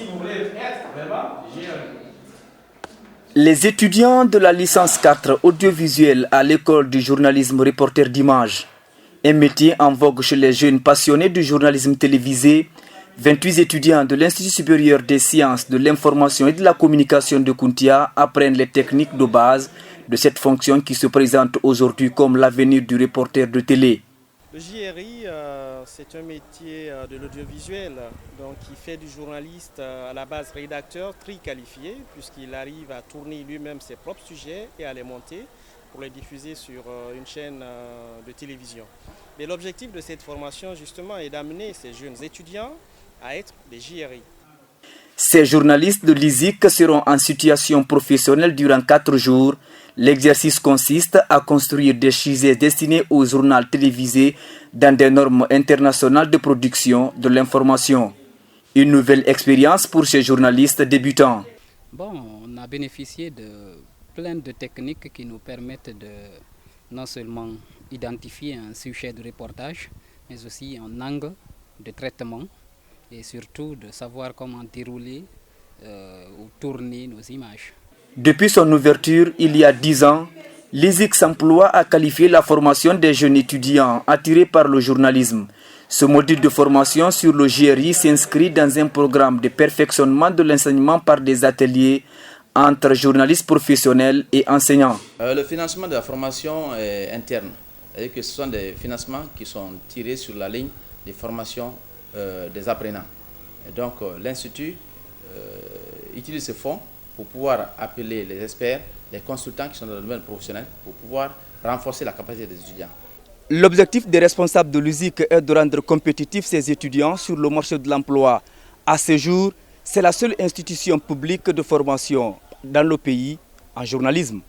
vous voulez être vraiment GRI. Les étudiants de la licence 4 audiovisuelle à l'école du journalisme reporter d'images, un métier en vogue chez les jeunes passionnés du journalisme télévisé, 28 étudiants de l'Institut supérieur des sciences de l'information et de la communication de Kountia apprennent les techniques de base de cette fonction qui se présente aujourd'hui comme l'avenir du reporter de télé. Le JRI, c'est un métier de l'audiovisuel, donc il fait du journaliste à la base rédacteur très qualifié, puisqu'il arrive à tourner lui-même ses propres sujets et à les monter pour les diffuser sur une chaîne de télévision. Mais l'objectif de cette formation, justement, est d'amener ces jeunes étudiants à être des JRI. Ces journalistes de l'ISIC seront en situation professionnelle durant 4 jours. L'exercice consiste à construire des sujets destinés au journal télévisé dans des normes internationales de production de l'information. Une nouvelle expérience pour ces journalistes débutants. Bon, on a bénéficié de plein de techniques qui nous permettent de non seulement identifier un sujet de reportage, mais aussi un angle de traitement et surtout de savoir comment dérouler ou tourner nos images. Depuis son ouverture il y a 10 ans, l'ISIC s'emploie à qualifier la formation des jeunes étudiants attirés par le journalisme. Ce module de formation sur le JRI s'inscrit dans un programme de perfectionnement de l'enseignement par des ateliers entre journalistes professionnels et enseignants. Le financement de la formation est interne, c'est-à-dire que ce sont des financements qui sont tirés sur la ligne des formations des apprenants. Et donc l'Institut utilise ce fonds pour pouvoir appeler les experts, les consultants qui sont dans le domaine professionnel, pour pouvoir renforcer la capacité des étudiants. L'objectif des responsables de l'USIC est de rendre compétitifs ces étudiants sur le marché de l'emploi. À ce jour, c'est la seule institution publique de formation dans le pays en journalisme.